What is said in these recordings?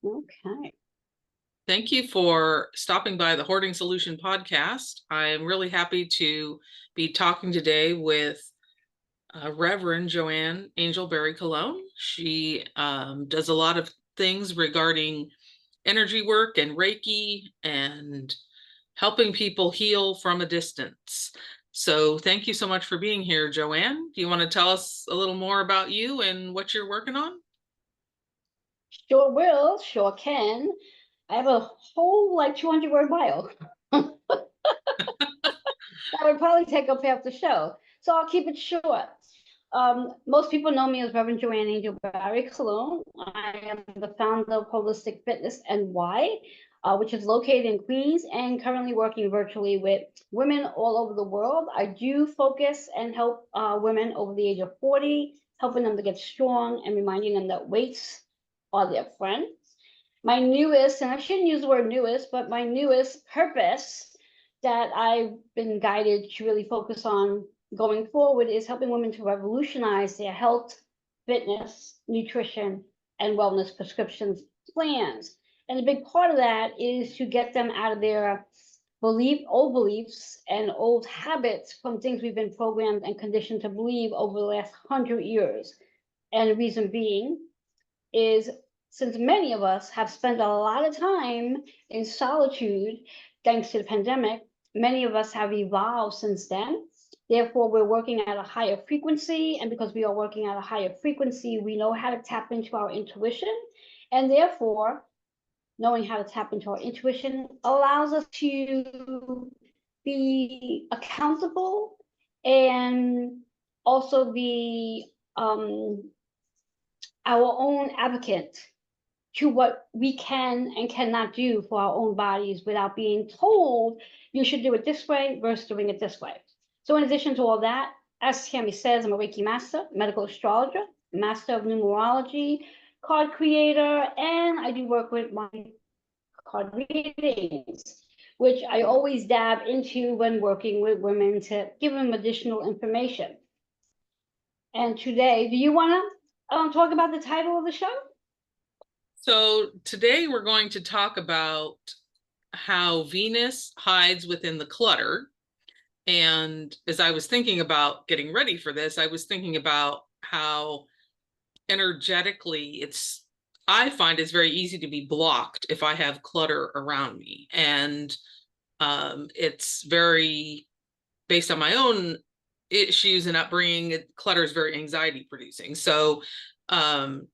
Okay. Thank you for stopping by the Hoarding Solution podcast. I am really happy to be talking today with Reverend Joanne Angel BarryColon. She does a lot of things regarding energy work and Reiki and helping people heal from a distance. So thank you so much for being here, Joanne. Do you want to tell us a little more about you and what you're working on? Sure will, sure can. I have a whole 200-word bio. That would probably take up half the show. So I'll keep it short. Most people know me as Reverend Joanne Angel BarryColon. I am the founder of Holistic Fitness NY, which is located in Queens and currently working virtually with women all over the world. I do focus and help women over the age of 40, helping them to get strong and reminding them that weights are their friend. My newest, and I shouldn't use the word newest, but my newest purpose that I've been guided to really focus on going forward is helping women to revolutionize their health, fitness, nutrition, and wellness prescriptions plans. And a big part of that is to get them out of their old beliefs and old habits from things we've been programmed and conditioned to believe over the last 100 years. And the reason being is since many of us have spent a lot of time in solitude, thanks to the pandemic, many of us have evolved since then. Therefore, we're working at a higher frequency. And because we are working at a higher frequency, we know how to tap into our intuition. And therefore, knowing how to tap into our intuition allows us to be accountable and also be our own advocate to what we can and cannot do for our own bodies without being told you should do it this way versus doing it this way. So in addition to all that, as Tammy says, I'm a Reiki master, medical astrologer, master of numerology, card creator, and I do work with my card readings, which I always dab into when working with women to give them additional information. And today, do you want to talk about the title of the show? So today we're going to talk about how Venus hides within the clutter. And as I was thinking about getting ready for this, I was thinking about how energetically I find it's very easy to be blocked if I have clutter around me. And it's very based on my own issues and upbringing. Clutter is very anxiety producing. So I'm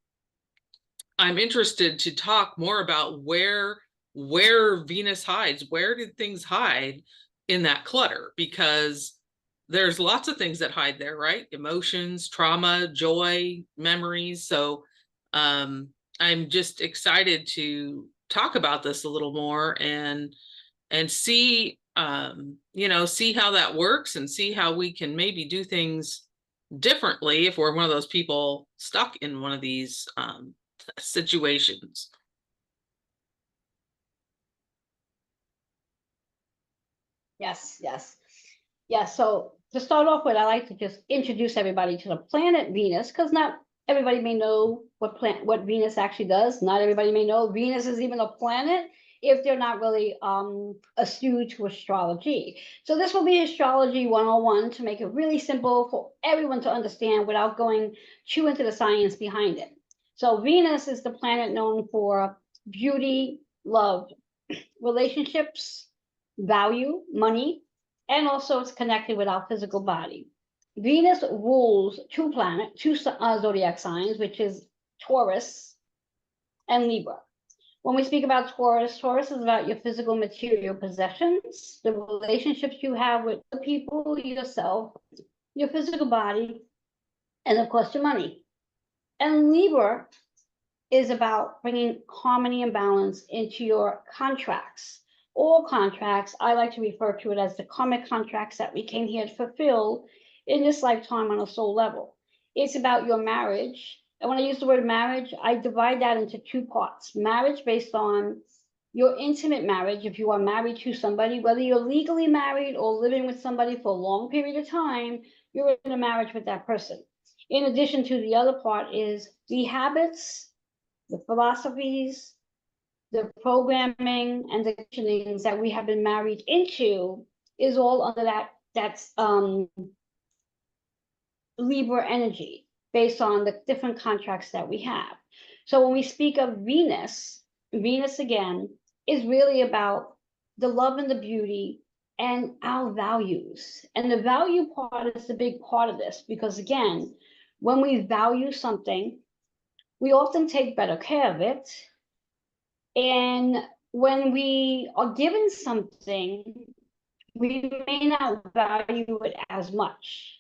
interested to talk more about where Venus hides. Where did things hide in that clutter? Because there's lots of things that hide there, right? Emotions, trauma, joy, memories. So I'm just excited to talk about this a little more and see see how that works and see how we can maybe do things differently if we're one of those people stuck in one of these situations. Yes. So to start off with, I like to just introduce everybody to the planet Venus, because not everybody may know what Venus actually does. Not everybody may know Venus is even a planet if they're not really astute to astrology. So this will be Astrology 101 to make it really simple for everyone to understand without going too into the science behind it. So Venus is the planet known for beauty, love, relationships, value, money, and also it's connected with our physical body. Venus rules two zodiac signs, which is Taurus and Libra. When we speak about Taurus, Taurus is about your physical material possessions, the relationships you have with the people, yourself, your physical body, and of course your money. And Libra is about bringing harmony and balance into your contracts. All contracts, I like to refer to it as the karmic contracts that we came here to fulfill in this lifetime on a soul level. It's about your marriage. And when I use the word marriage, I divide that into two parts. Marriage based on your intimate marriage, if you are married to somebody, whether you're legally married or living with somebody for a long period of time, you're in a marriage with that person. In addition to the other part is the habits, the philosophies, the programming and the conditionings that we have been married into is all under that's Libra energy based on the different contracts that we have. So when we speak of Venus, Venus again is really about the love and the beauty and our values. And the value part is the big part of this, because again, when we value something, we often take better care of it. And when we are given something, we may not value it as much.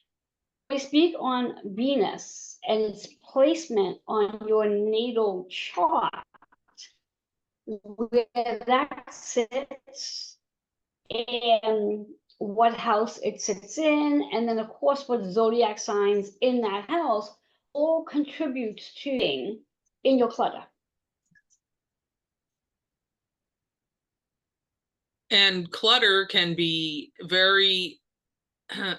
We speak on Venus and its placement on your natal chart, where that sits and what house it sits in, and then of course what zodiac signs in that house all contributes to in your clutter. And clutter can be very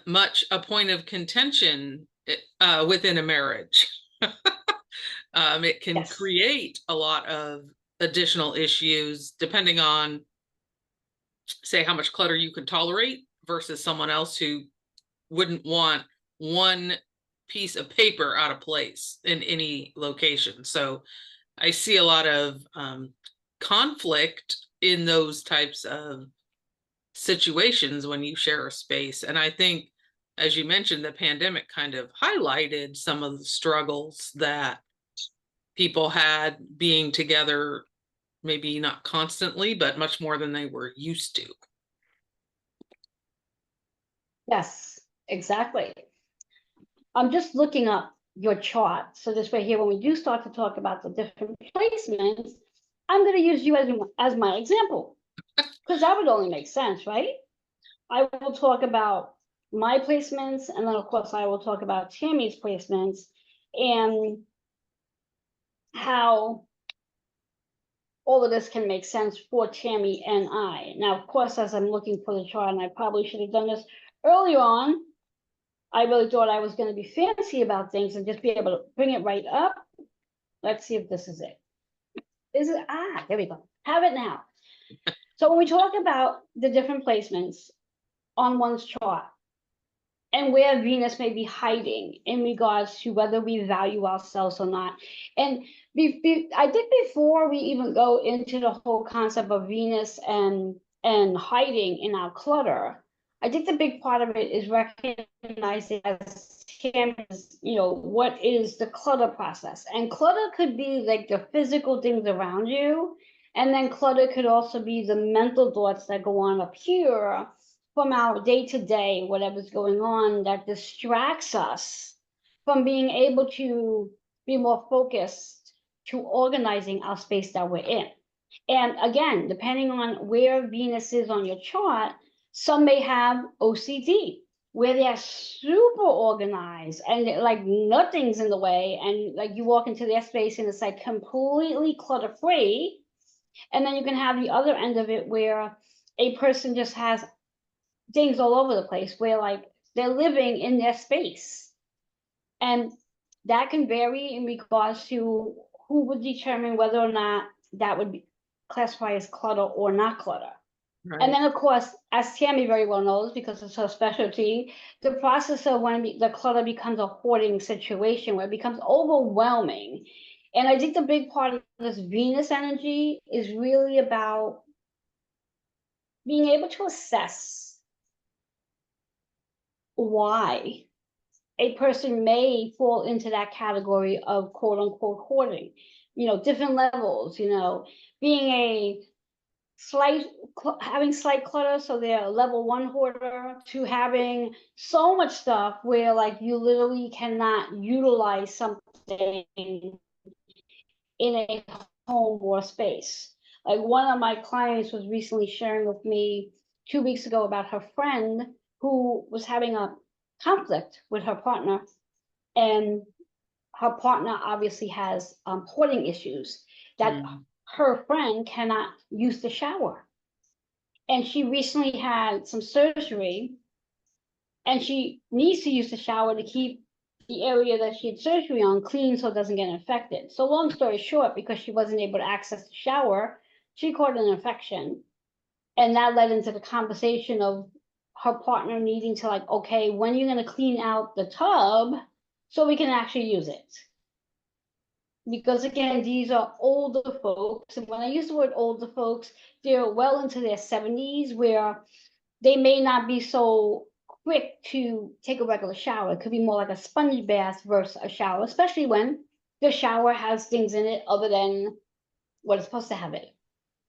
much a point of contention within a marriage. It can Yes. create a lot of additional issues depending on, say, how much clutter you can tolerate versus someone else who wouldn't want one piece of paper out of place in any location. So I see a lot of conflict in those types of situations when you share a space. And I think, as you mentioned, the pandemic kind of highlighted some of the struggles that people had being together, maybe not constantly, but much more than they were used to. Yes, exactly. I'm just looking up your chart. So this way here, when we do start to talk about the different placements, I'm going to use you as my example, because that would only make sense, right? I will talk about my placements, and then of course I will talk about Tammy's placements and how all of this can make sense for Tammy and I. Now, of course, as I'm looking for the chart, and I probably should have done this earlier on, I really thought I was going to be fancy about things and just be able to bring it right up. Let's see if this is it. Is it? Ah, there we go. Have it now. So when we talk about the different placements on one's chart and where Venus may be hiding in regards to whether we value ourselves or not. And I think before we even go into the whole concept of Venus and hiding in our clutter, I think the big part of it is recognizing as what is the clutter process. And clutter could be like the physical things around you. And then clutter could also be the mental thoughts that go on up here from our day-to-day, whatever's going on that distracts us from being able to be more focused to organizing our space that we're in. And again, depending on where Venus is on your chart, some may have OCD, where they're super organized and like nothing's in the way. And like you walk into their space and it's like completely clutter-free. And then you can have the other end of it where a person just has things all over the place, where like they're living in their space. And that can vary in regards to who would determine whether or not that would be classified as clutter or not clutter. Right. And then, of course, as Tammy very well knows, because it's her specialty, the process of when the clutter becomes a hoarding situation where it becomes overwhelming. And I think the big part of this Venus energy is really about being able to assess why a person may fall into that category of quote unquote hoarding, different levels, being a having slight clutter, so they're a level 1 hoarder, to having so much stuff where like you literally cannot utilize something in a home or space. Like one of my clients was recently sharing with me 2 weeks ago about her friend who was having a conflict with her partner, and her partner obviously has hoarding issues that her friend cannot use the shower. And she recently had some surgery and she needs to use the shower to keep the area that she had surgery on clean so it doesn't get infected. So long story short, because she wasn't able to access the shower, she caught an infection. And that led into the conversation of her partner needing to like, okay, when are you gonna clean out the tub so we can actually use it? Because again, these are older folks, and when I use the word older folks, they're well into their 70s, where they may not be so quick to take a regular shower. It could be more like a sponge bath versus a shower, especially when the shower has things in it other than what it's supposed to have in it,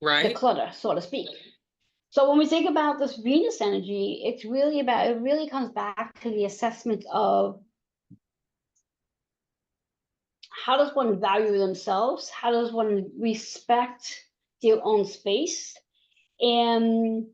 the Right. clutter, so to speak. So when we think about this Venus energy, it's really about, it really comes back to the assessment of how does one value themselves? How does one respect their own space? And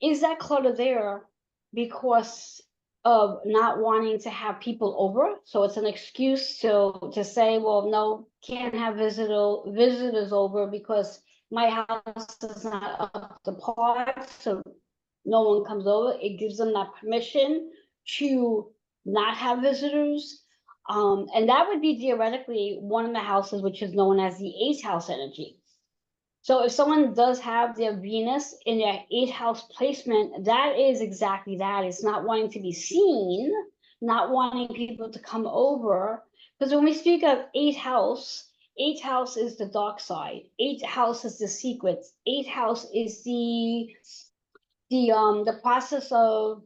is that clutter there because of not wanting to have people over? So it's an excuse to say, well, no, can't have visitors over because my house is not up to par, so no one comes over. It gives them that permission to not have visitors. And that would be theoretically one of the houses, which is known as the eighth house energy. So if someone does have their Venus in their eighth house placement, that is exactly that. It's not wanting to be seen, not wanting people to come over. Because when we speak of eighth house is the dark side. Eighth house is the secrets. Eighth house is the process of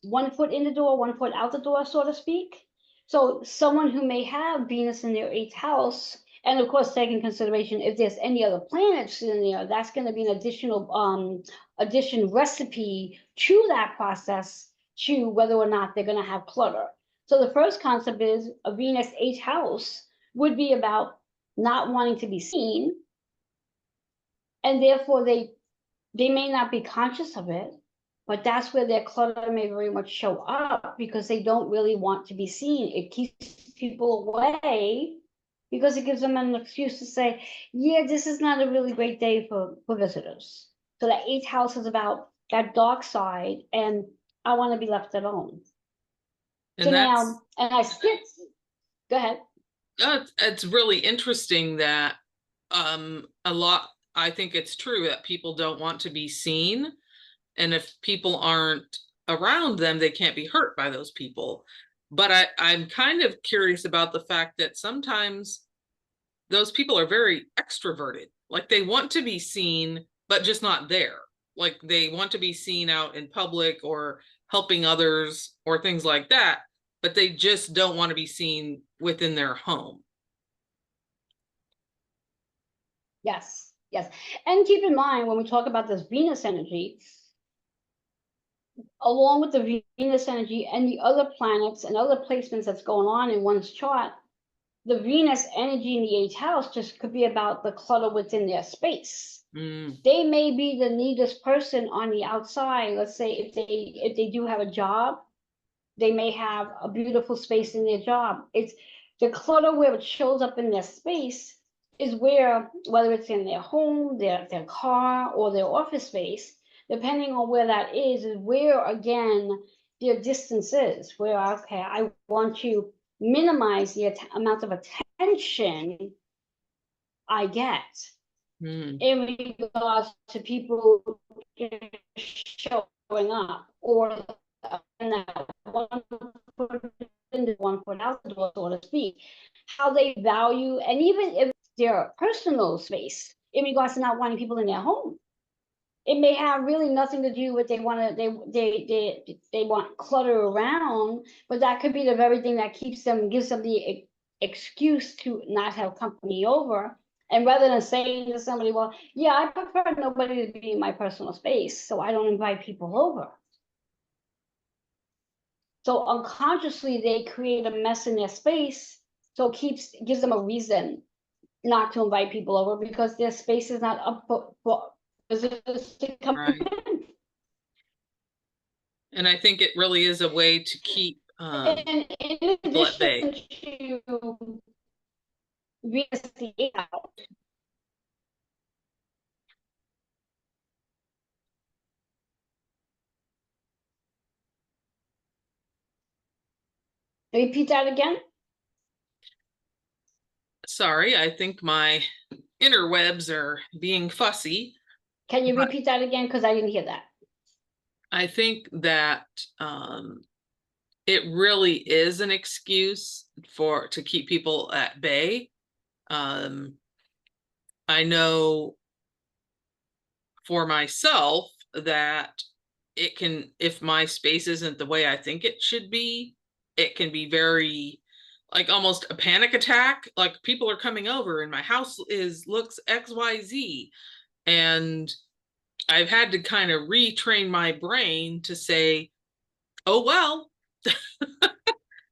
1 foot in the door, 1 foot out the door, so to speak. So someone who may have Venus in their eighth house, and of course, take in consideration if there's any other planets in there, that's going to be an addition recipe to that process to whether or not they're going to have clutter. So the first concept is a Venus eighth house would be about not wanting to be seen, and therefore they may not be conscious of it, but that's where their clutter may very much show up because they don't really want to be seen. It keeps people away because it gives them an excuse to say, yeah, this is not a really great day for visitors. So that eighth house is about that dark side, and I want to be left alone. So And that's, now, and I skipped, go ahead. It's really interesting that a lot, I think it's true that people don't want to be seen. And if people aren't around them, they can't be hurt by those people. But I'm kind of curious about the fact that sometimes those people are very extroverted. Like they want to be seen, but just not there. Like they want to be seen out in public or helping others or things like that, but they just don't want to be seen within their home. Yes, yes. And keep in mind, when we talk about this Venus energy, along with the Venus energy and the other planets and other placements that's going on in one's chart, the Venus energy in the eighth house just could be about the clutter within their space. They may be the neatest person on the outside. Let's say if they do have a job, they may have a beautiful space in their job. It's the clutter where it shows up in their space is where, whether it's in their home, their car, or their office space, depending on where that is where, again, their distance is. Where, okay, I want to minimize the amount of attention I get in regards to people showing up, or in that 1 foot in the 1 foot out the door, so to speak, how they value, and even if their personal space in regards to not wanting people in their home. It may have really nothing to do with they want clutter around, but that could be the very thing that gives them the excuse to not have company over. And rather than saying to somebody, well, yeah, I prefer nobody to be in my personal space, so I don't invite people over. So unconsciously, they create a mess in their space, so it gives them a reason not to invite people over because their space is not up for visitors to come in. And I think it really is a way to keep And in people at bay. addition to Venus the eighth house, repeat that again. Sorry, I think my interwebs are being fussy. Can you But repeat that again? Because I didn't hear that. I think that it really is an excuse to keep people at bay. I know for myself that it can, if my space isn't the way I think it should be, it can be very like almost a panic attack. Like people are coming over and my house looks XYZ. And I've had to kind of retrain my brain to say, oh, well,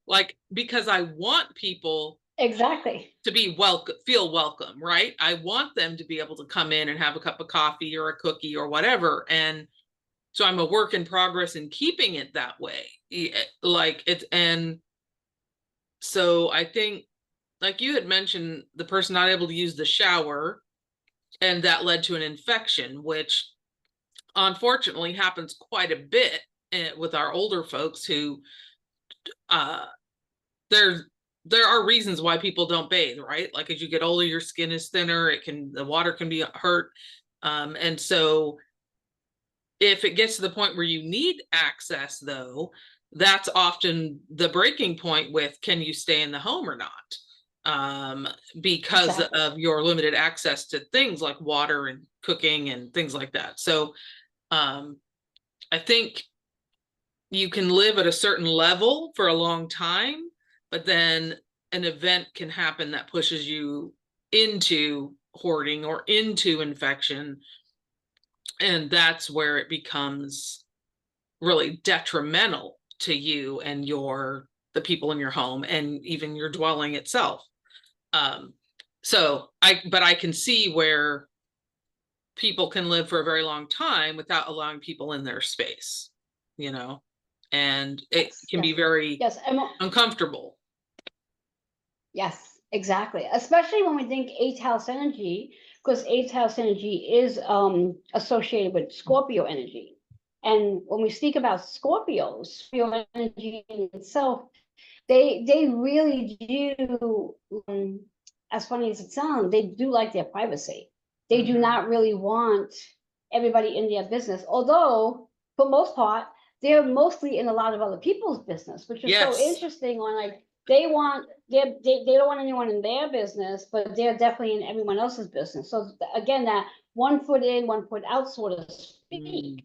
like, because I want people Exactly. to be welcome, feel welcome, right? I want them to be able to come in and have a cup of coffee or a cookie or whatever. And so I'm a work in progress in keeping it that way. Like it's, and so I think, like you had mentioned, the person not able to use the shower, and that led to an infection, which unfortunately happens quite a bit with our older folks who uh there's there are reasons why people don't bathe, right? Like as you get older, your skin is thinner, the water can be hurt. And so if it gets to the point where you need access, though, that's often the breaking point with can you stay in the home or not? Because Exactly. of your limited access to things like water and cooking and things like that. So um, I think you can live at a certain level for a long time, but then an event can happen that pushes you into hoarding or into infection. And that's where it becomes really detrimental to you and the people in your home and even your dwelling itself. Um, but I can see where people can live for a very long time without allowing people in their space, you know, and it Yes, can be yes, very yes. uncomfortable. Yes, exactly. Especially when we think eighth house energy, because eighth house energy is associated with Scorpio energy. And when we speak about Scorpios, Scorpio energy in itself, they really do, as funny as it sounds, they do like their privacy. They do not really want everybody in their business. Although, for most part, they're mostly in a lot of other people's business, which is so Yes. interesting. On like they don't want anyone in their business, but they're definitely in everyone else's business. So again, that 1 foot in, 1 foot out, sort of speak.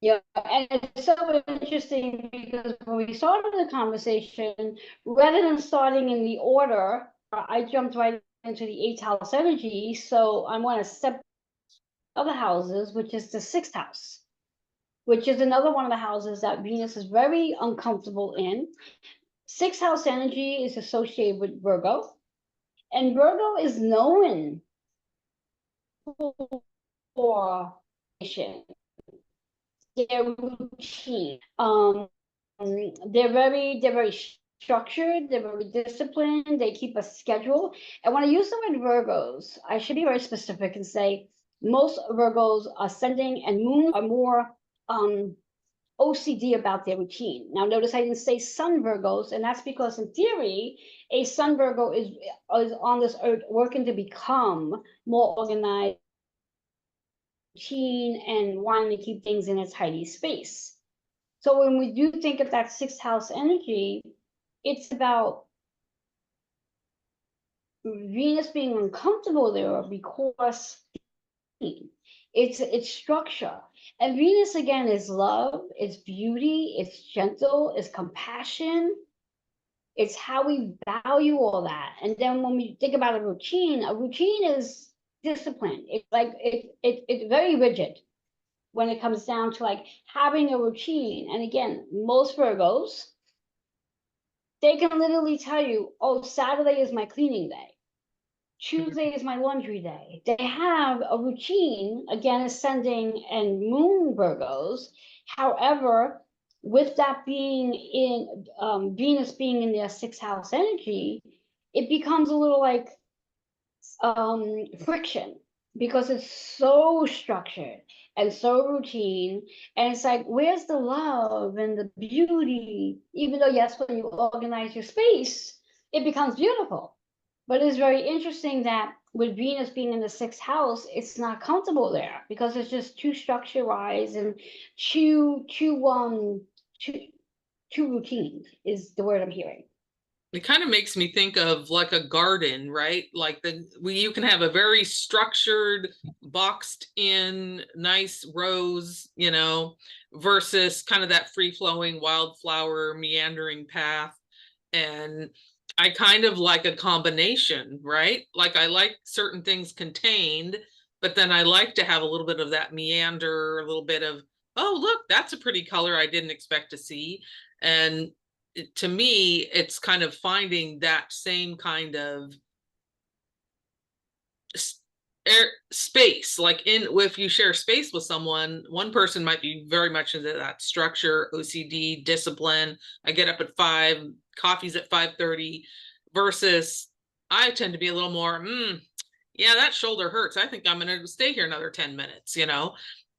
Yeah, and it's so interesting because when we started the conversation, rather than starting in the order, I jumped right into the eighth house energy. So I want to step other houses, which is the sixth house, which is another one of the houses that Venus is very uncomfortable in. Sixth house energy is associated with Virgo, and Virgo is known for their routine. They're very structured, they're very disciplined, they keep a schedule. And when I use the word Virgos, I should be very specific and say most Virgos ascending and moon are more OCD about their routine. Now notice I didn't say Sun Virgos, and that's because in theory, a Sun Virgo is on this earth working to become more organized, routine, and wanting to keep things in a tidy space. So when we do think of that sixth house energy, it's about Venus being uncomfortable there because it's structure. And Venus again is love, it's beauty, it's gentle, it's compassion, it's how we value all that. And then when we think about a routine is discipline. It's like it's very rigid when it comes down to like having a routine. And again, most Virgos, they can literally tell you, oh, Saturday is my cleaning day. Tuesday is my laundry day. They have a routine, again, ascending and moon Virgos. However, with that being in Venus being in their sixth house energy, it becomes a little like friction because it's so structured and so routine. And it's like, where's the love and the beauty? Even though, yes, when you organize your space, it becomes beautiful. But it's very interesting that with Venus being in the sixth house, it's not comfortable there because it's just too structurized and too too routine is the word I'm hearing. It kind of makes me think of like a garden, right? Like you can have a very structured, boxed in, nice rows, you know, versus kind of that free flowing wildflower meandering path. And I kind of like a combination, right? Like I like certain things contained, but then I like to have a little bit of that meander, a little bit of, oh, look, that's a pretty color I didn't expect to see. And to me, it's kind of finding that same kind of space. Like if you share space with someone, one person might be very much into that structure, OCD, discipline. I get up at 5, coffee's at 5:30, versus I tend to be a little more, yeah, that shoulder hurts. I think I'm going to stay here another 10 minutes, you know?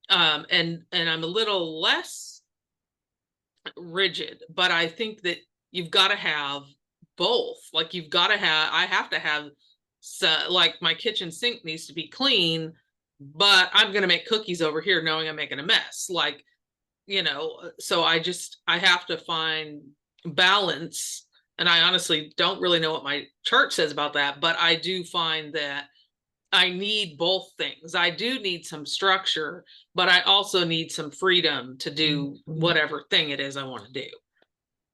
And I'm a little less rigid, but I think that you've got to have both. Like I have to have, so like my kitchen sink needs to be clean, but I'm going to make cookies over here knowing I'm making a mess. Like, you know, so I have to find balance. And I honestly don't really know what my chart says about that, but I do find that I need both things. I do need some structure, but I also need some freedom to do whatever thing it is I want to do.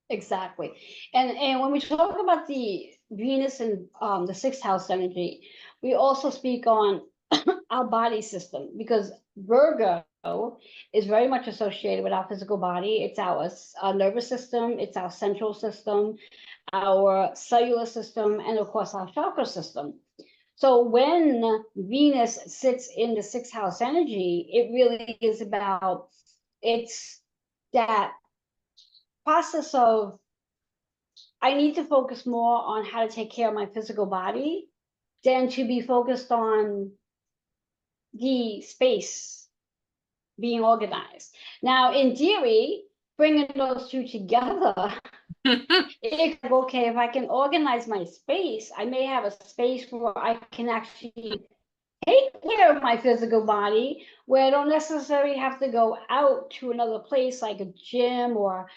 Exactly. And when we talk about the Venus and the sixth house energy, we also speak on our body system because Virgo is very much associated with our physical body. It's our nervous system, it's our central system, our cellular system, and of course our chakra system. So when Venus sits in the sixth house energy, it really is about it's that process of I need to focus more on how to take care of my physical body than to be focused on the space being organized. Now, in theory, bringing those two together, it's okay, if I can organize my space, I may have a space where I can actually take care of my physical body, where I don't necessarily have to go out to another place like a gym or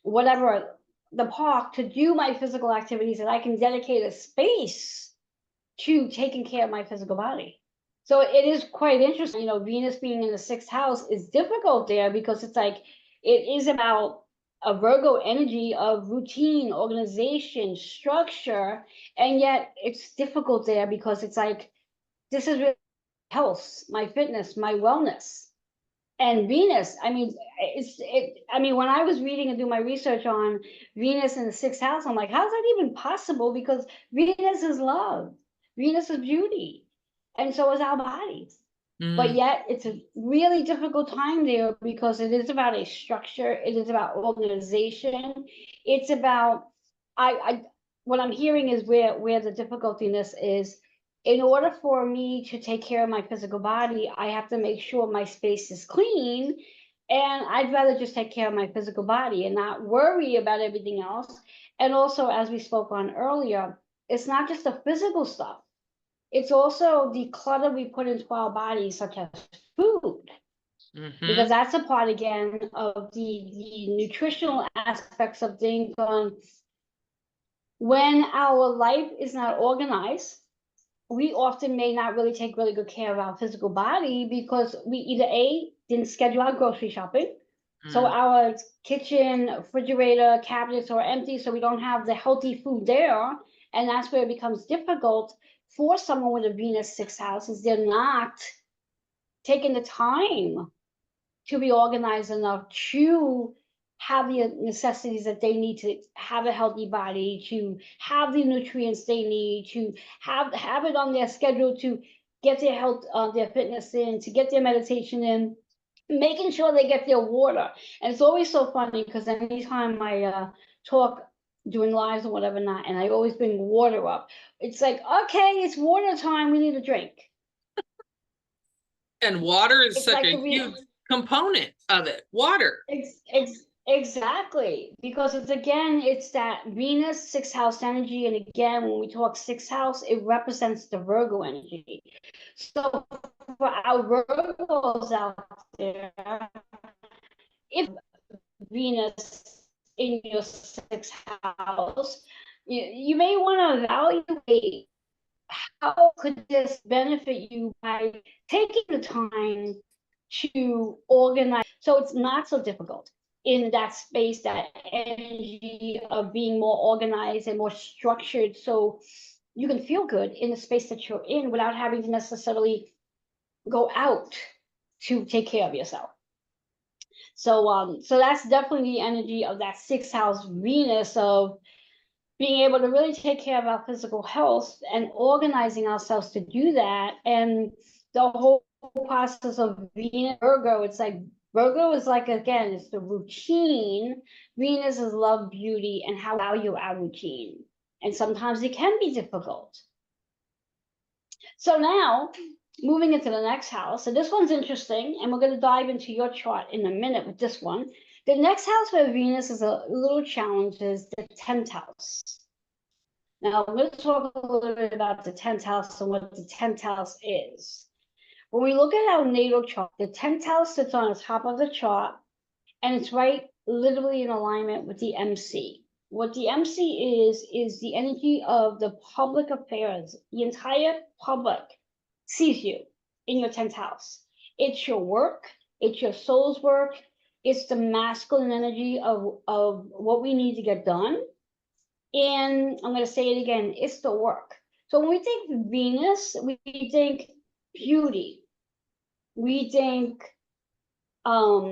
whatever, the park, to do my physical activities, and I can dedicate a space to taking care of my physical body. So it is quite interesting. You know, Venus being in the sixth house is difficult there because it's like it is about a Virgo energy of routine, organization, structure, and yet it's difficult there because it's like this is really health, my fitness, my wellness. And Venus, I mean, I mean, when I was reading and doing my research on Venus in the sixth house, I'm like, how's that even possible? Because Venus is love, Venus is beauty, and so is our bodies. But yet it's a really difficult time there because it is about a structure, it is about organization, it's about I what I'm hearing is where the difficultiness is. In order for me to take care of my physical body, I have to make sure my space is clean. And I'd rather just take care of my physical body and not worry about everything else. And also, as we spoke on earlier, it's not just the physical stuff, it's also the clutter we put into our bodies, such as food, because that's a part again of the nutritional aspects of things. On when our life is not organized, we often may not really take really good care of our physical body because we either didn't schedule our grocery shopping, so our kitchen, refrigerator, cabinets are empty, so we don't have the healthy food there, and that's where it becomes difficult for someone with a Venus sixth house, is they're not taking the time to be organized enough to have the necessities that they need to have a healthy body, to have the nutrients they need, to have it on their schedule to get their health, their fitness in, to get their meditation in, making sure they get their water. And it's always so funny because anytime I talk doing lives or whatever not, and I always bring water up, it's like, okay, it's water time, we need a drink. And water is It's such like a huge component of it. Water. Exactly, because it's again, it's that Venus sixth house energy, and again, when we talk sixth house, it represents the Virgo energy. So for our Virgos out there, if Venus in your sixth house, you may want to evaluate how could this benefit you by taking the time to organize so it's not so difficult in that space, that energy of being more organized and more structured, so you can feel good in the space that you're in without having to necessarily go out to take care of yourself. So that's definitely the energy of that sixth house Venus, of being able to really take care of our physical health and organizing ourselves to do that. And the whole process of Venus Virgo, it's like Virgo is like, again, it's the routine. Venus is love, beauty, and how we value our routine. And sometimes it can be difficult. So now, moving into the next house, and this one's interesting, and we're going to dive into your chart in a minute with this one. The next house where Venus is a little challenge is the 10th house. Now, let's talk a little bit about the 10th house and what the 10th house is. When we look at our natal chart, the 10th house sits on the top of the chart, and it's right literally in alignment with the MC. What the MC is the energy of the public affairs. The entire public sees you in your 10th house. It's your work, it's your soul's work, it's the masculine energy of what we need to get done. And I'm going to say it again, it's the work. So when we think Venus, we think beauty. We think our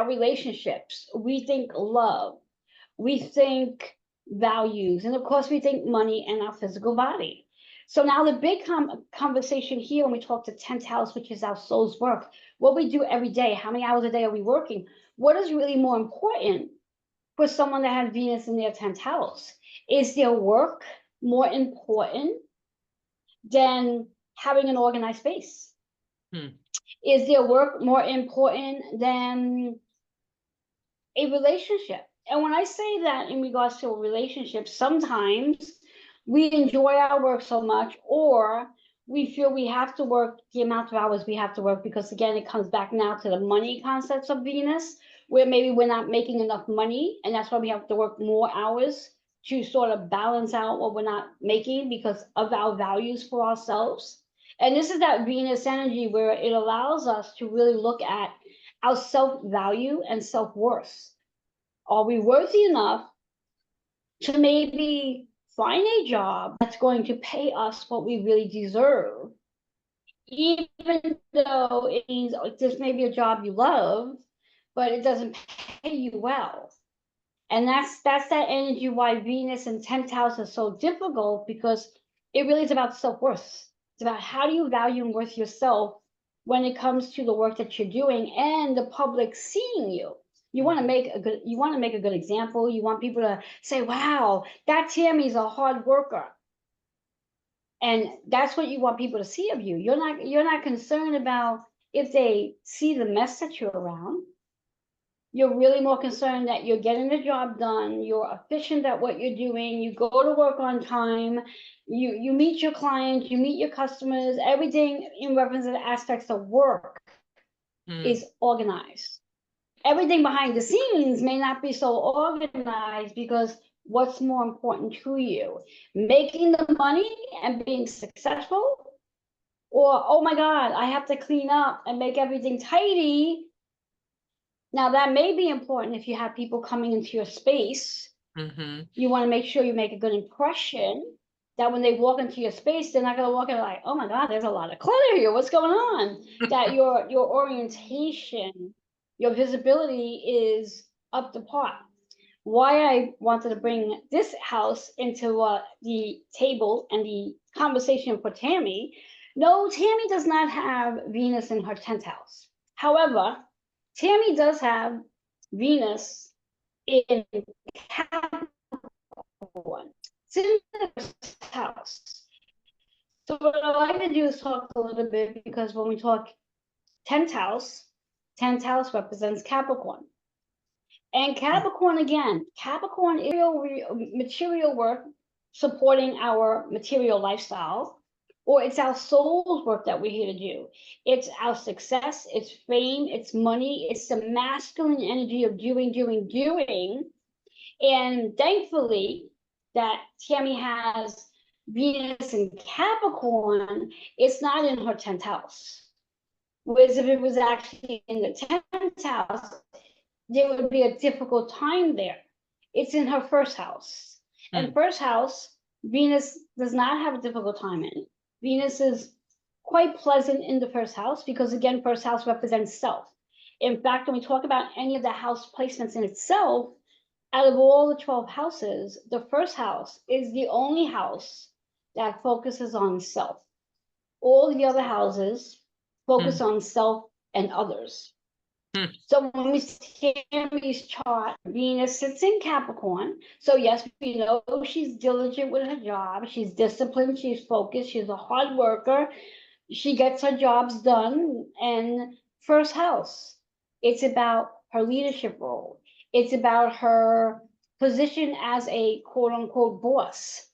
relationships. We think love. We think values. And of course, we think money and our physical body. So now the big conversation here when we talk to 10th house, which is our soul's work, what we do every day, how many hours a day are we working? What is really more important for someone that has Venus in their 10th house? Is their work more important than having an organized space? Is their work more important than a relationship? And when I say that in regards to a relationship, sometimes we enjoy our work so much, or we feel we have to work the amount of hours we have to work, because again, it comes back now to the money concepts of Venus, where maybe we're not making enough money, and that's why we have to work more hours to sort of balance out what we're not making because of our values for ourselves. And this is that Venus energy where it allows us to really look at our self-value and self-worth. Are we worthy enough to maybe find a job that's going to pay us what we really deserve, even though it means this may be a job you love, but it doesn't pay you well? And that's that energy why Venus in 10th house is so difficult, because it really is about self-worth. It's about how do you value and worth yourself when it comes to the work that you're doing and the public seeing you. You want to make a good example. You want people to say, wow, that Tammy's a hard worker. And that's what you want people to see of you. You're not concerned about if they see the mess that you're around. You're really more concerned that you're getting the job done, you're efficient at what you're doing, you go to work on time, you meet your clients, you meet your customers, everything in reference to the aspects of work is organized. Everything behind the scenes may not be so organized, because what's more important to you? Making the money and being successful? Or, oh my God, I have to clean up and make everything tidy. Now, that may be important if you have people coming into your space. You want to make sure you make a good impression, that when they walk into your space, they're not going to walk in like, oh my God, there's a lot of clutter here. What's going on? That your orientation, your visibility is up to par. Why I wanted to bring this house into the table and the conversation for Tammy. No, Tammy does not have Venus in her 10th house. However, Tammy does have Venus in Capricorn. It's in the house. So what I like to do is talk a little bit, because when we talk 10th house 10th house represents Capricorn. And Capricorn, again, Capricorn is material work supporting our material lifestyle, or it's our soul's work that we're here to do. It's our success, it's fame, it's money, it's the masculine energy of doing. And thankfully, that Tammy has Venus in Capricorn, it's not in her 10th house. Whereas if it was actually in the 10th house, there would be a difficult time there. It's in her first house. And first house, Venus does not have a difficult time in. Venus is quite pleasant in the first house because, again, first house represents self. In fact, when we talk about any of the house placements in itself, out of all the 12 houses, the first house is the only house that focuses on self. All the other houses focus on self and others. So when we see Tammy's chart, Venus sits in Capricorn. So yes, we know she's diligent with her job. She's disciplined. She's focused. She's a hard worker. She gets her jobs done. And first house, it's about her leadership role. It's about her position as a quote unquote boss.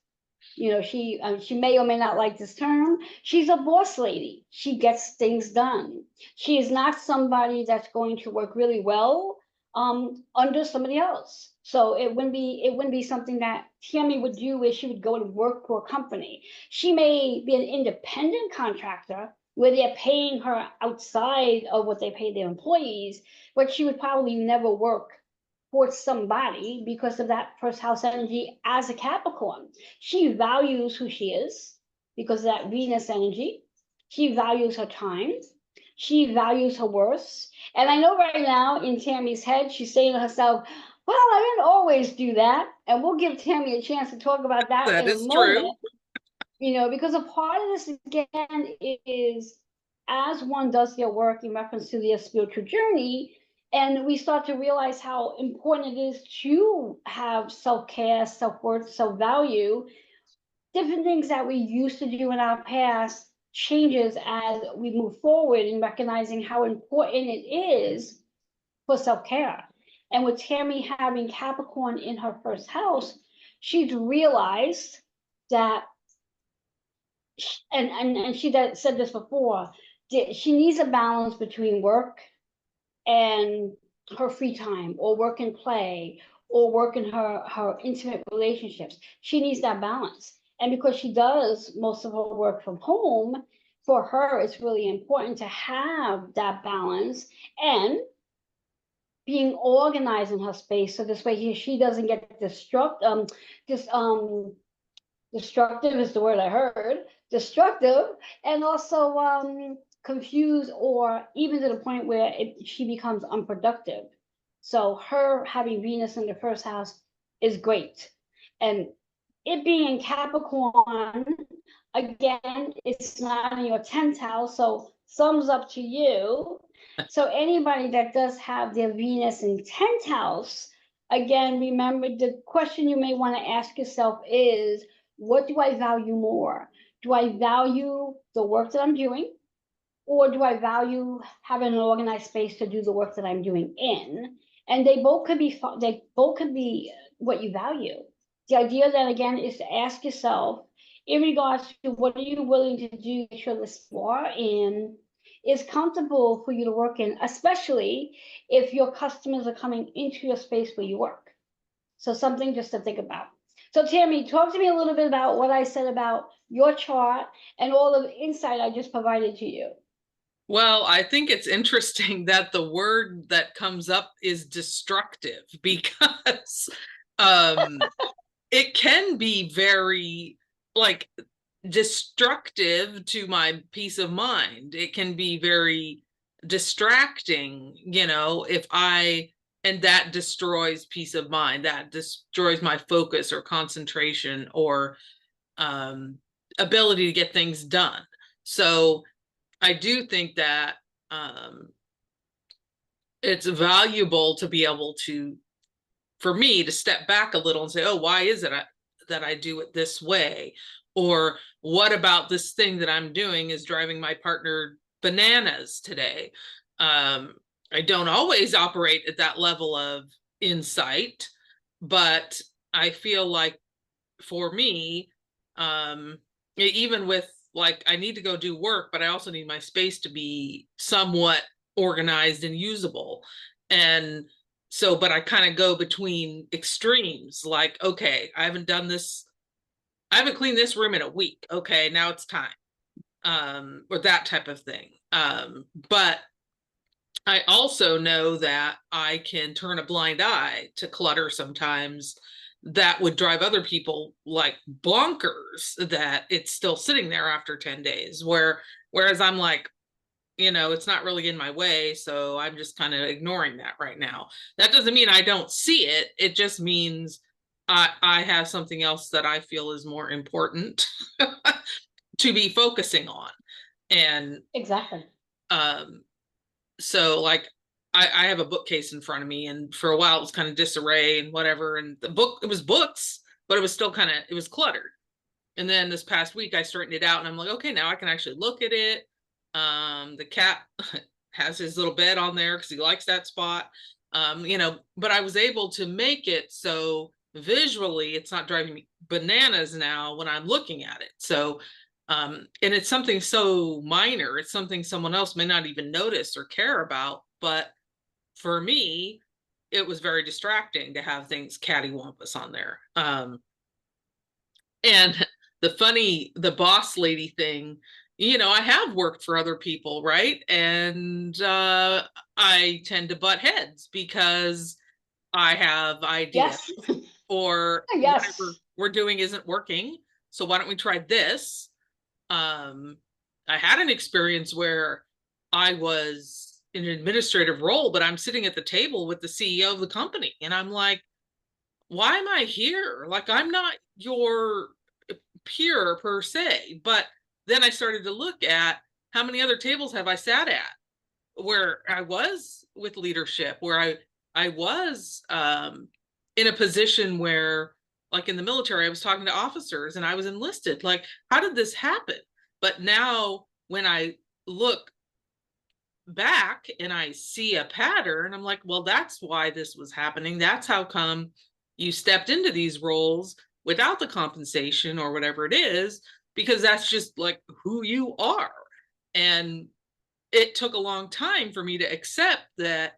You know, she may or may not like this term. She's a boss lady. She gets things done. She is not somebody that's going to work really well under somebody else. So it wouldn't be something that Tammy would do where she would go and work for a company. She may be an independent contractor where they're paying her outside of what they pay their employees, but she would probably never work for somebody because of that first house energy as a Capricorn. She values who she is because of that Venus energy. She values her time. She values her worth. And I know right now in Tammy's head, she's saying to herself, well, I didn't always do that. And we'll give Tammy a chance to talk about that in a moment. True. You know, because a part of this, again, is as one does their work in reference to their spiritual journey, and we start to realize how important it is to have self-care, self-worth, self-value. Different things that we used to do in our past changes as we move forward in recognizing how important it is for self-care. And with Tammy having Capricorn in her first house, she's realized that, and she said this before, she needs a balance between work and her free time, or work and play, or work in her intimate relationships. She needs that balance. And because she does most of her work from home, for her, it's really important to have that balance and being organized in her space. So this way she doesn't get destructive is the word I heard, destructive, and also confused, or even to the point where she becomes unproductive. So her having Venus in the first house is great. And it being in Capricorn, again, it's not in your 10th house, so thumbs up to you. So anybody that does have their Venus in 10th house, again, remember the question you may want to ask yourself is, what do I value more? Do I value the work that I'm doing? Or do I value having an organized space to do the work that I'm doing in? And they both could be what you value. The idea then again is to ask yourself, in regards to what are you willing to do to make sure the floor in is comfortable for you to work in, especially if your customers are coming into your space where you work. So something just to think about. So Tammy, talk to me a little bit about what I said about your chart and all of the insight I just provided to you. Well, I think it's interesting that the word that comes up is destructive, because it can be very like destructive to my peace of mind. It can be very distracting, you know, and that destroys peace of mind, that destroys my focus or concentration or ability to get things done. So I do think that it's valuable to be able to, for me, to step back a little and say, oh, why is it that I do it this way? Or what about this thing that I'm doing is driving my partner bananas today? I don't always operate at that level of insight, but I feel like for me, even with like, I need to go do work, but I also need my space to be somewhat organized and usable. And so, but I kind of go between extremes, like, okay, I haven't done this, I haven't cleaned this room in a week. Okay, now it's time. Or that type of thing. But I also know that I can turn a blind eye to clutter sometimes that would drive other people like bonkers that it's still sitting there after 10 days. Whereas I'm like, it's not really in my way, so I'm just kind of ignoring that right now. That doesn't mean I don't see it. It just means I have something else that I feel is more important to be focusing on. And Exactly. So like I have a bookcase in front of me, and for a while it was kind of disarray and whatever. And it was books, but it was still it was cluttered. And then this past week I straightened it out and I'm like, okay, now I can actually look at it. The cat has his little bed on there because he likes that spot. But I was able to make it so visually it's not driving me bananas now when I'm looking at it. So and it's something so minor, it's something someone else may not even notice or care about, but for me it was very distracting to have things cattywampus on there. And the boss lady thing, I have worked for other people, right? And I tend to butt heads because I have ideas, Yes. or whatever Yes. we're doing isn't working, so why don't we try this? um I had an experience where I was in an administrative role, but I'm sitting at the table with the CEO of the company and I'm like, why am I here? Like, I'm not your peer per se. But then I started to look at how many other tables have I sat at where I was with leadership, where I was in a position where, like in the military, I was talking to officers and I was enlisted. Like, how did this happen? But now when I look back and I see a pattern, I'm like, well, that's why this was happening. That's how come you stepped into these roles without the compensation or whatever it is, because that's just like who you are. And it took a long time for me to accept that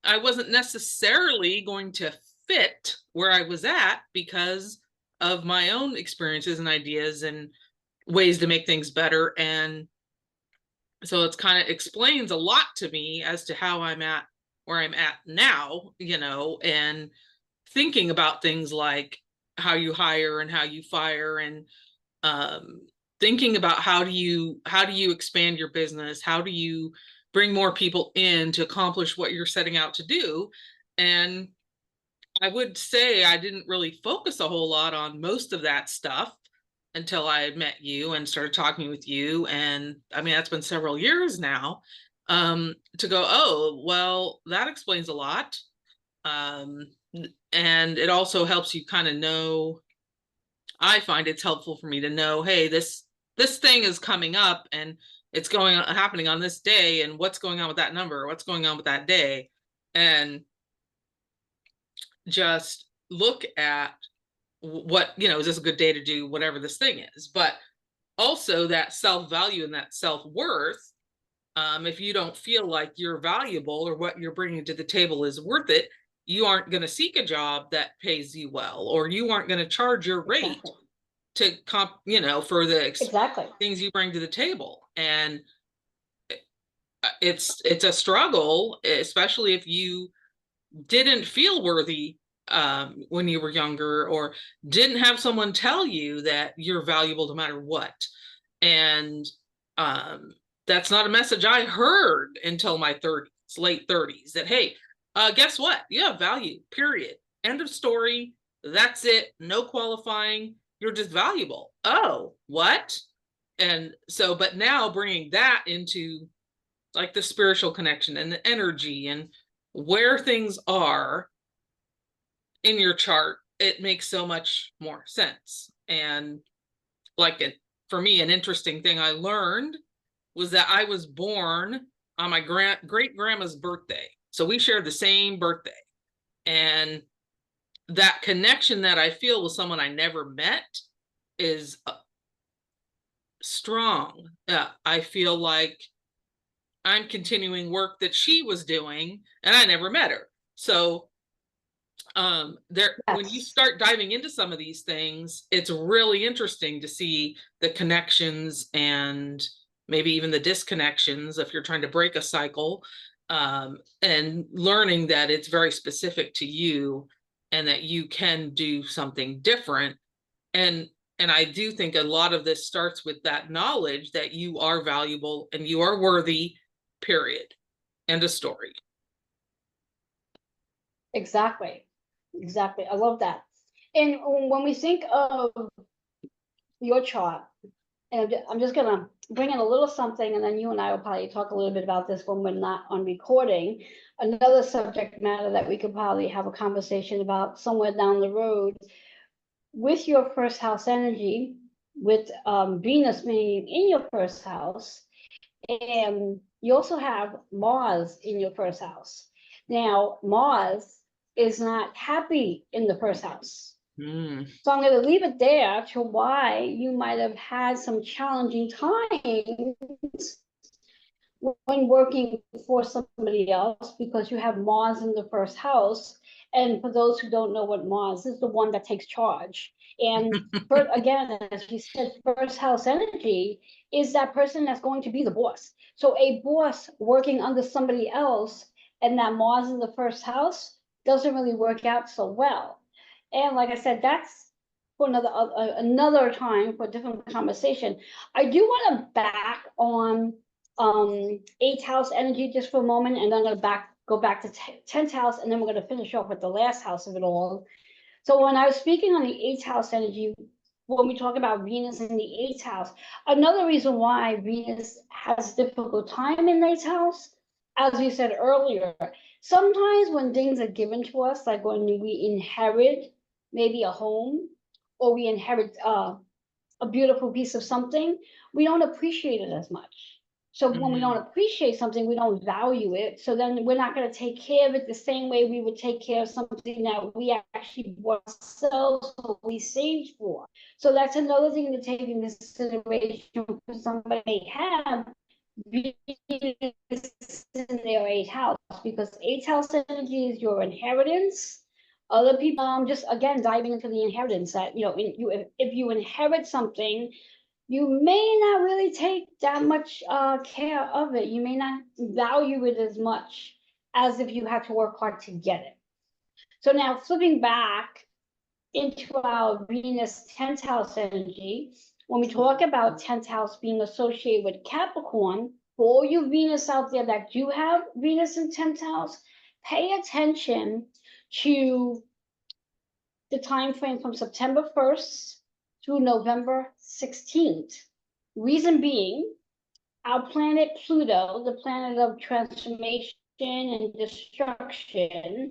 I wasn't necessarily going to fit where I was at because of my own experiences and ideas and ways to make things better. And so it's kind of explains a lot to me as to how I'm at where I'm at now, and thinking about things like how you hire and how you fire, and um, thinking about how do you expand your business, how do you bring more people in to accomplish what you're setting out to do. And I would say I didn't really focus a whole lot on most of that stuff until I had met you and started talking with you. And I mean, that's been several years now, to go, oh, well, that explains a lot. Um, and it also helps you kind of know, I find it's helpful for me to know, hey, this thing is coming up and it's happening on this day, and what's going on with that number, what's going on with that day. And just look at what, is this a good day to do whatever this thing is. But also that self-value and that self-worth, if you don't feel like you're valuable or what you're bringing to the table is worth it, you aren't going to seek a job that pays you well, or you aren't going to charge your rate Exactly. to for the Exactly. things you bring to the table. And it's a struggle, especially if you didn't feel worthy when you were younger, or didn't have someone tell you that you're valuable no matter what. And um, that's not a message I heard until my 30s, late 30s, that, hey, guess what? You have value, period. End of story. That's it. No qualifying. You're just valuable. Oh, what? And so, but now bringing that into like the spiritual connection and the energy and where things are in your chart, it makes so much more sense. And like for me, an interesting thing I learned was that I was born on my great grandma's birthday. So we share the same birthday. And that connection that I feel with someone I never met is strong. I feel like I'm continuing work that she was doing and I never met her. So when you Yes. start diving into some of these things, it's really interesting to see the connections and maybe even the disconnections if you're trying to break a cycle, and learning that it's very specific to you and that you can do something different. And I do think a lot of this starts with that knowledge that you are valuable and you are worthy, period. End of story. Exactly. Exactly. I love that. And when we think of your chart, and I'm just gonna bring in a little something, and then you and I will probably talk a little bit about this when we're not on recording. Another subject matter that we could probably have a conversation about somewhere down the road with your first house energy, with Venus being in your first house, and you also have Mars in your first house. Now, Mars is not happy in the first house. Mm. So I'm going to leave it there to why you might have had some challenging times when working for somebody else because you have Mars in the first house. And for those who don't know what Mars is, the one that takes charge. And again, as you said, first house energy is that person that's going to be the boss. So a boss working under somebody else and that Mars in the first house doesn't really work out so well. And like I said, that's for another time for a different conversation. I do want to back on eighth house energy just for a moment, and then I'm gonna go back to 10th house, and then we're gonna finish off with the last house of it all. So when I was speaking on the eighth house energy, when we talk about Venus in the eighth house, another reason why Venus has a difficult time in the eighth house, as we said earlier, sometimes when things are given to us, like when we inherit maybe a home, or we inherit a beautiful piece of something, we don't appreciate it as much. So when we don't appreciate something, we don't value it. So then we're not going to take care of it the same way we would take care of something that we actually bought ourselves or we saved for. So that's another thing to take into consideration for somebody may have in their eighth house, because eighth house energy is your inheritance. Other people, just again diving into the inheritance, that if you inherit something, you may not really take that much care of it. You may not value it as much as if you had to work hard to get it. So now flipping back into our Venus 10th house energy, when we talk about 10th house being associated with Capricorn, for all you Venus out there that do have Venus in 10th house, pay attention to the time frame from September 1st through November 16th. Reason being, our planet Pluto, the planet of transformation and destruction,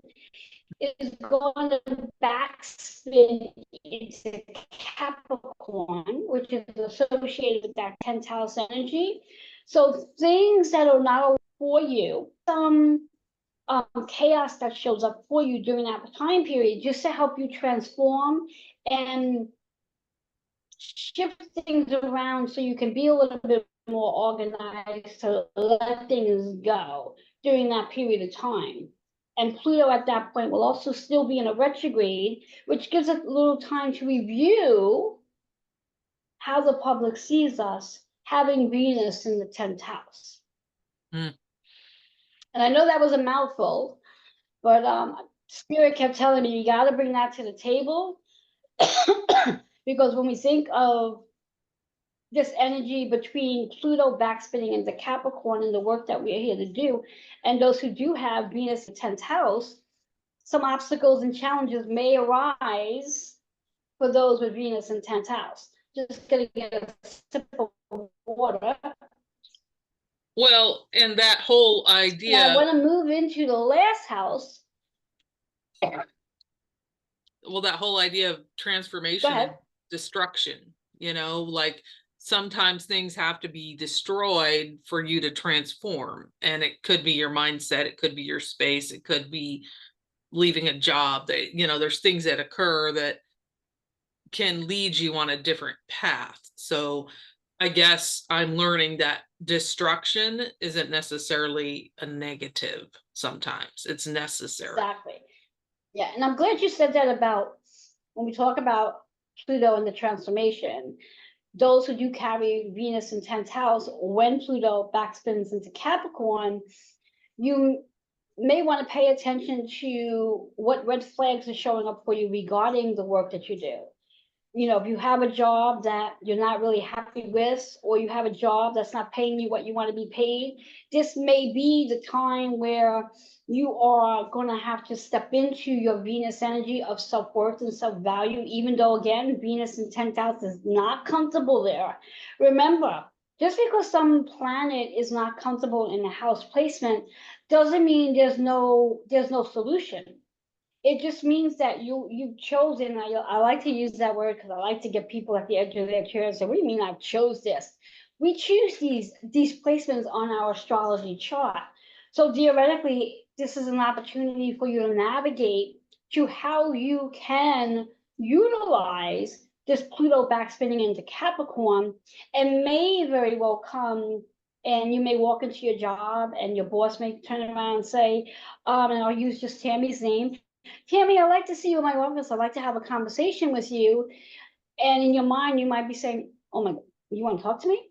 is going to backspin into Capricorn, which is associated with that 10th house energy. So things that are not for you, some chaos that shows up for you during that time period, just to help you transform and shift things around so you can be a little bit more organized to let things go during that period of time. And Pluto at that point will also still be in a retrograde, which gives us a little time to review how the public sees us having Venus in the 10th house. Mm. And I know that was a mouthful, but Spirit kept telling me, you got to bring that to the table. Because when we think of this energy between Pluto backspinning into Capricorn and the work that we're here to do, and those who do have Venus in 10th house, some obstacles and challenges may arise for those with Venus in 10th house. Just gonna get a sip of water. Well, and that whole And I idea, want to move into the last house. well, that whole idea of Go transformation and ahead. destruction, like sometimes things have to be destroyed for you to transform. And it could be your mindset, it could be your space, it could be leaving a job. That, you know, there's things that occur that can lead you on a different path. So I guess I'm learning that destruction isn't necessarily a negative. Sometimes it's necessary. Exactly. Yeah, and I'm glad you said that about when we talk about Pluto and the transformation. Those who do carry Venus in 10th house, when Pluto backspins into Capricorn, you may want to pay attention to what red flags are showing up for you regarding the work that you do. You know, if you have a job that you're not really happy with, or you have a job that's not paying you what you want to be paid, this may be the time where you are going to have to step into your Venus energy of self-worth and self-value, even though, again, Venus in 10th house is not comfortable there. Remember, just because some planet is not comfortable in a house placement doesn't mean there's no solution. It just means that you've chosen. I like to use that word because I like to get people at the edge of their chair and say, "What do you mean I chose this?" We choose these placements on our astrology chart. So theoretically, this is an opportunity for you to navigate to how you can utilize this Pluto backspinning into Capricorn, and may very well come. And you may walk into your job, and your boss may turn around and say, and I'll use just Tammy's name, "Tammy, I'd like to see you in my office. I'd like to have a conversation with you." And in your mind, you might be saying, "Oh my God, you want to talk to me?"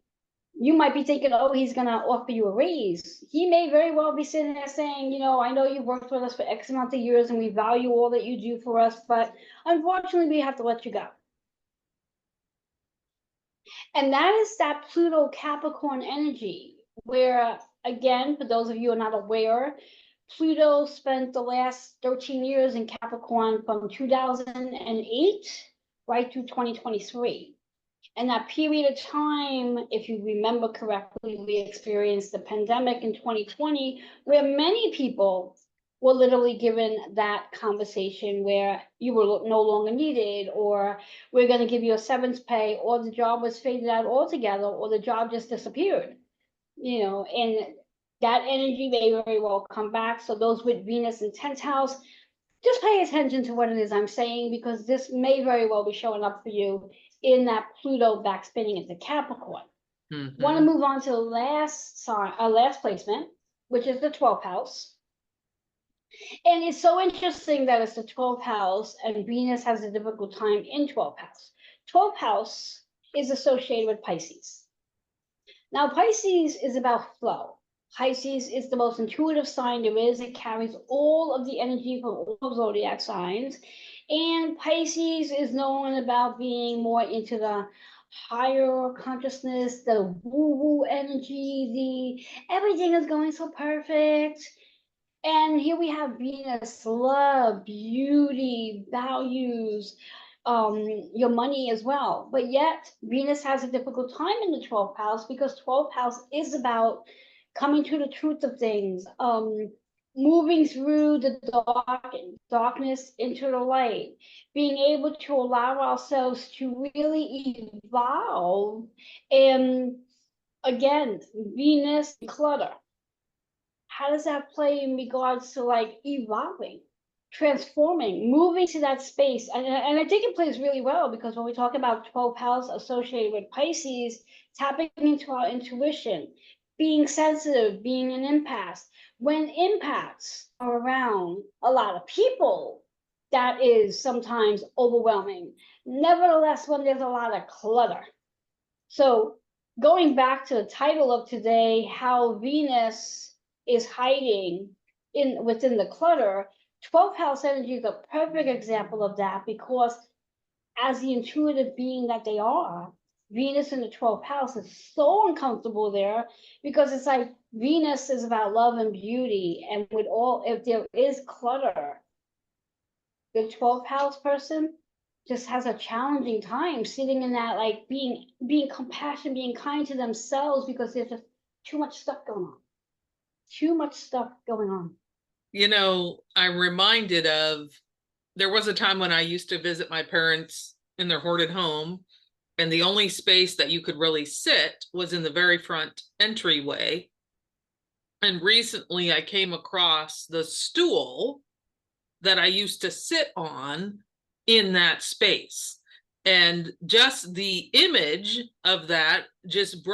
You might be thinking, "Oh, he's going to offer you a raise." He may very well be sitting there saying, "I know you've worked with us for X amount of years and we value all that you do for us, but unfortunately, we have to let you go." And that is that Pluto Capricorn energy, where, again, for those of you who are not aware, Pluto spent the last 13 years in Capricorn from 2008 right through 2023. And that period of time, if you remember correctly, we experienced the pandemic in 2020, where many people were literally given that conversation where you were no longer needed, or we're going to give you a severance pay, or the job was faded out altogether, or the job just disappeared. And that energy may very well come back. So those with Venus in 10th house, just pay attention to what it is I'm saying, because this may very well be showing up for you in that Pluto backspinning into Capricorn. Want to move on to the last placement, which is the 12th house. And it's so interesting that it's the 12th house and Venus has a difficult time in 12th house. 12th house is associated with Pisces. Now, Pisces is about flow. Pisces is the most intuitive sign there is. It carries all of the energy from all zodiac signs. And Pisces is known about being more into the higher consciousness, the woo-woo energy, the everything is going so perfect. And here we have Venus, love, beauty, values, your money as well. But yet Venus has a difficult time in the 12th house, because 12th house is about coming to the truth of things, moving through the darkness into the light, being able to allow ourselves to really evolve. And again, Venus, clutter. How does that play in regards to like evolving, transforming, moving to that space? And I think it plays really well, because when we talk about 12th house associated with Pisces, tapping into our intuition, being sensitive, being an empath. When empaths are around a lot of people, that is sometimes overwhelming. Nevertheless, when there's a lot of clutter. So going back to the title of today, how Venus is hiding within the clutter, 12th house energy is a perfect example of that, because as the intuitive being that they are, Venus in the 12th house is so uncomfortable there, because it's like Venus is about love and beauty, and if there is clutter, the 12th house person just has a challenging time sitting in that, like being compassionate, being kind to themselves, because there's just too much stuff going on. Too much stuff going on. I'm reminded of, there was a time when I used to visit my parents in their hoarded home, and the only space that you could really sit was in the very front entryway. And recently I came across the stool that I used to sit on in that space. And just the image of that just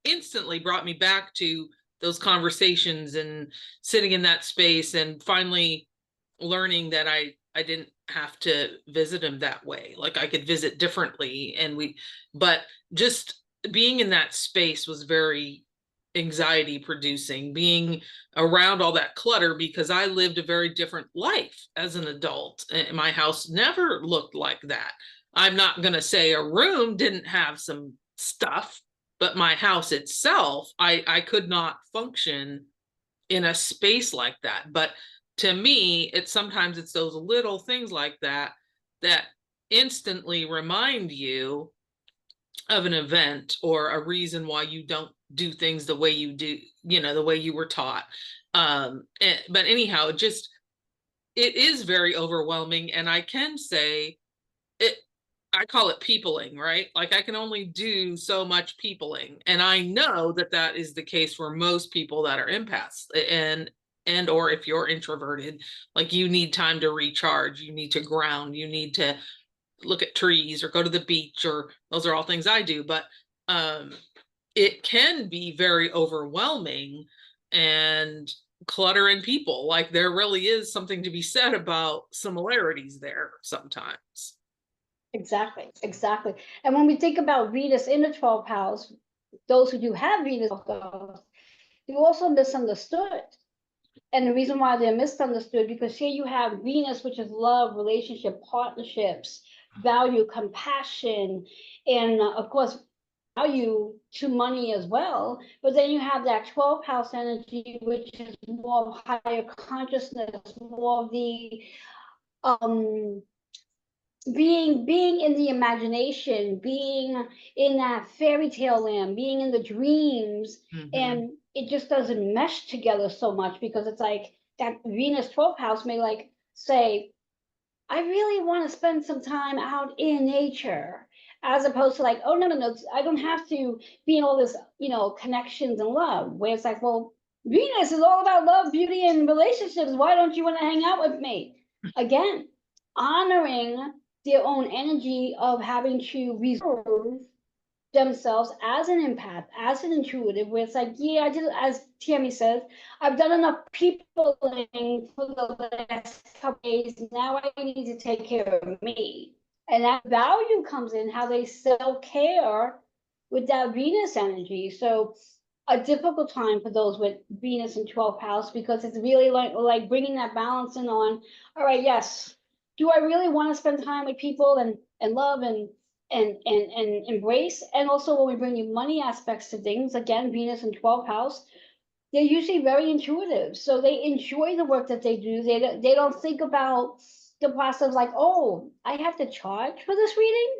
instantly brought me back to those conversations and sitting in that space, and finally learning that I didn't have to visit him that way. Like I could visit differently. But just being in that space was very anxiety producing, being around all that clutter, because I lived a very different life as an adult. And my house never looked like that. I'm not going to say a room didn't have some stuff, but my house itself, I could not function in a space like that. But to me, sometimes it's those little things like that that instantly remind you of an event or a reason why you don't do things the way you do, the way you were taught. But anyhow, it is very overwhelming. And I can say it, I call it peopling, right? Like I can only do so much peopling. And I know that that is the case for most people that are empaths, or if you're introverted, like you need time to recharge, you need to ground, you need to look at trees or go to the beach, or those are all things I do. But it can be very overwhelming, and clutter and people, like there really is something to be said about similarities there sometimes. Exactly, exactly. And when we think about Venus in the 12th house, those who do have Venus, you also misunderstood. And the reason why they're misunderstood, because here you have Venus, which is love, relationship, partnerships, value, compassion, and of course, value to money as well. But then you have that 12th house energy, which is more of higher consciousness, more of the um being in the imagination, being in that fairy tale land, being in the dreams, and it just doesn't mesh together so much, because it's like that Venus 12th house may like say, I really want to spend some time out in nature, as opposed to like, oh no, no, no, I don't have to be in all this, connections and love, where it's like, well, Venus is all about love, beauty, and relationships. Why don't you want to hang out with me? Again, honoring their own energy of having to reserve themselves as an empath, as an intuitive, where it's like, yeah, I did, as Tammy says, I've done enough peopling for the last couple days. Now I need to take care of me. And that value comes in how they self-care with that Venus energy. So a difficult time for those with Venus in 12th house, because it's really like bringing that balance in on, all right, yes, do I really want to spend time with people and love and embrace? And also when we bring the money aspects to things, again, Venus in 12th house, they're usually very intuitive. So they enjoy the work that they do. They don't think about the process like, oh, I have to charge for this reading.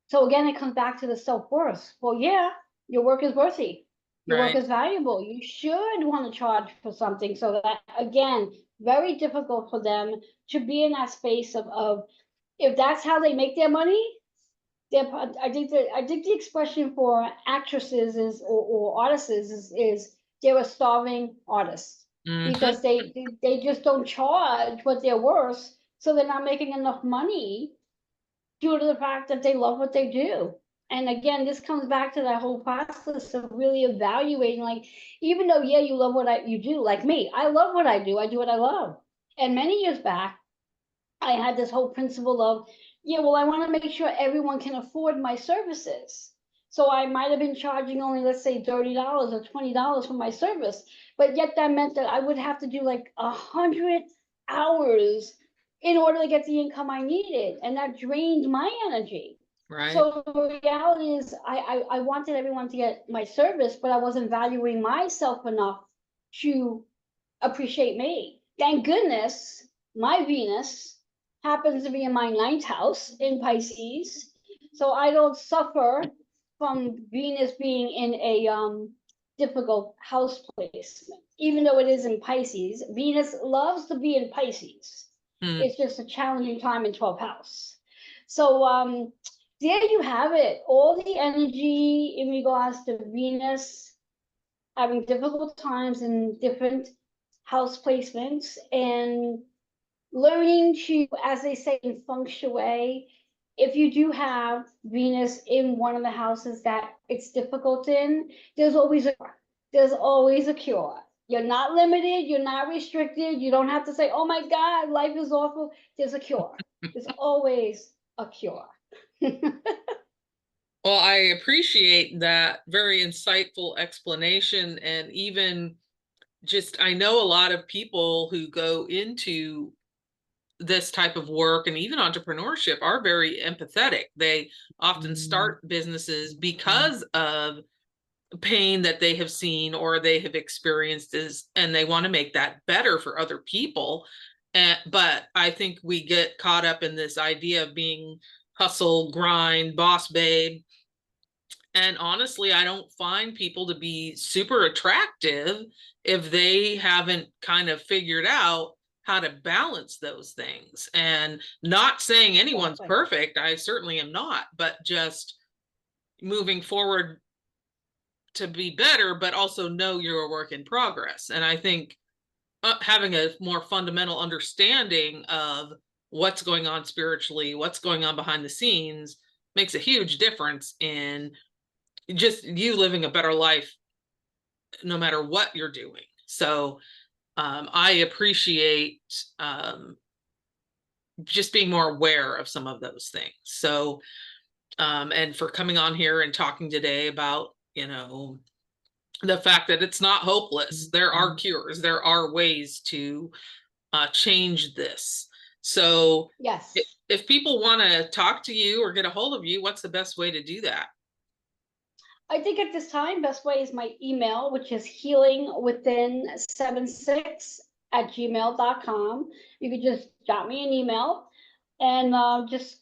So again, it comes back to the self-worth. Well, yeah, your work is worthy. Your work Right. is valuable. You should want to charge for something. So that, again, very difficult for them to be in that space of if that's how they make their money, I think the expression for actresses or artists is they're a starving artist, Mm-hmm. because they just don't charge what they're worth, so they're not making enough money due to the fact that they love what they do. And again, this comes back to that whole process of really evaluating, like, even though, yeah, you love what you do, like me, I love what I do what I love. And many years back, I had this whole principle of, yeah, well, I want to make sure everyone can afford my services. So I might have been charging only, let's say, $30 or $20 for my service, but yet that meant that I would have to do like 100 hours in order to get the income I needed, and that drained my energy. Right. So the reality is, I wanted everyone to get my service, but I wasn't valuing myself enough to appreciate me. Thank goodness my Venus happens to be in my 9th house in Pisces, so I don't suffer from Venus being in a difficult house placement. Even though it is in Pisces, Venus loves to be in Pisces. Mm. It's just a challenging time in 12th house. So there you have it. All the energy in regards to Venus having difficult times in different house placements and learning to, as they say in feng shui, if you do have Venus in one of the houses that it's difficult in, there's always a cure. You're not limited, you're not restricted, you don't have to say, oh my God, life is awful. There's a cure. There's always a cure. Well, I appreciate that very insightful explanation. And even just, I know a lot of people who go into this type of work and even entrepreneurship are very empathetic. They often start businesses because of pain that they have seen or they have experienced, and they want to make that better for other people. But I think we get caught up in this idea of being hustle, grind, boss babe. And honestly, I don't find people to be super attractive if they haven't kind of figured out how to balance those things. And not saying anyone's Exactly. perfect, I certainly am not, but just moving forward to be better, but also know you're a work in progress. And I think having a more fundamental understanding of what's going on spiritually, what's going on behind the scenes, makes a huge difference in just you living a better life no matter what you're doing. So I appreciate just being more aware of some of those things. So and for coming on here and talking today about, the fact that it's not hopeless. There are cures. There are ways to change this. So Yes. if people want to talk to you or get a hold of you, what's the best way to do that? I think at this time, best way is my email, which is healingwithin76@gmail.com. You could just drop me an email and just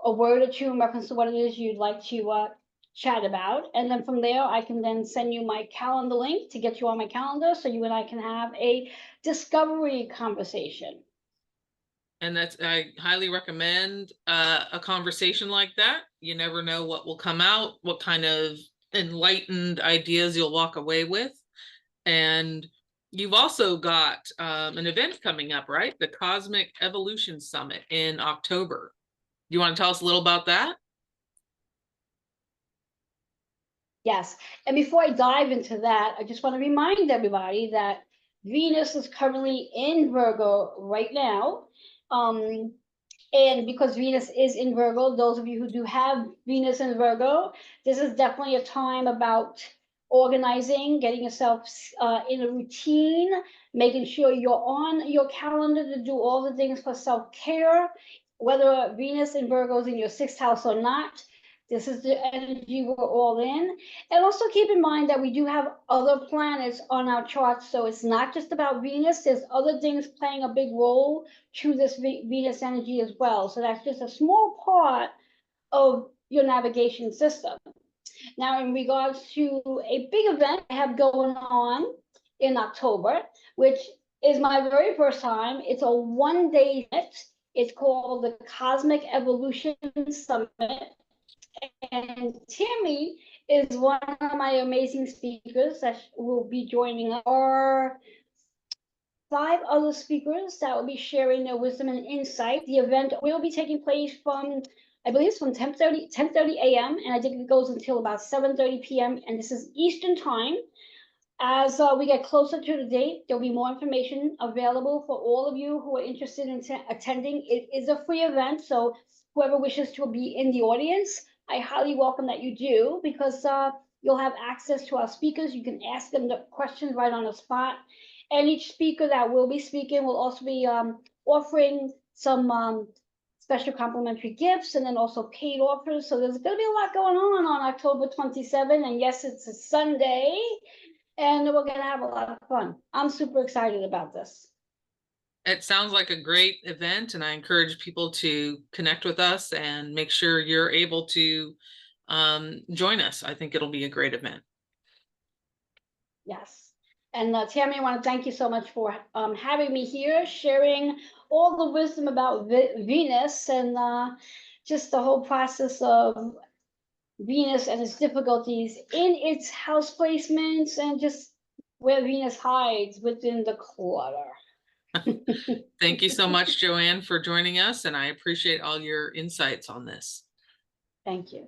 a word or two in reference to what it is you'd like to chat about. And then from there, I can then send you my calendar link to get you on my calendar so you and I can have a discovery conversation. And I highly recommend a conversation like that. You never know what will come out, what kind of enlightened ideas you'll walk away with. And you've also got an event coming up, right? The Cosmic Evolution Summit in October. Do you want to tell us a little about that? Yes. And before I dive into that, I just want to remind everybody that Venus is currently in Virgo right now. Um, and because Venus is in Virgo, those of you who do have Venus in Virgo, this is definitely a time about organizing, getting yourself in a routine, making sure you're on your calendar to do all the things for self-care, whether Venus in Virgo is in your sixth house or not. This is the energy we're all in. And also keep in mind that we do have other planets on our charts. So it's not just about Venus. There's other things playing a big role to this Venus energy as well. So that's just a small part of your navigation system. Now, in regards to a big event I have going on in October, which is my very first time, it's a one-day event. It's called the Cosmic Evolution Summit. And Tammy is one of my amazing speakers that will be joining us. Our 5 other speakers that will be sharing their wisdom and insight. The event will be taking place from, I believe it's from 10:30 a.m. and I think it goes until about 7:30 p.m. and this is Eastern time. As we get closer to the date, there'll be more information available for all of you who are interested in attending. It is a free event, so whoever wishes to be in the audience, I highly welcome that you do because you'll have access to our speakers. You can ask them the questions right on the spot. And each speaker that will be speaking will also be offering some special complimentary gifts and then also paid offers. So there's going to be a lot going on October 27. And yes, it's a Sunday and we're going to have a lot of fun. I'm super excited about this. It sounds like a great event, and I encourage people to connect with us and make sure you're able to join us. I think it'll be a great event. Yes. And Tammy, I want to thank you so much for having me here, sharing all the wisdom about Venus and just the whole process of Venus and its difficulties in its house placements and just where Venus hides within the clutter. Thank you so much, Joanne, for joining us, and I appreciate all your insights on this. Thank you.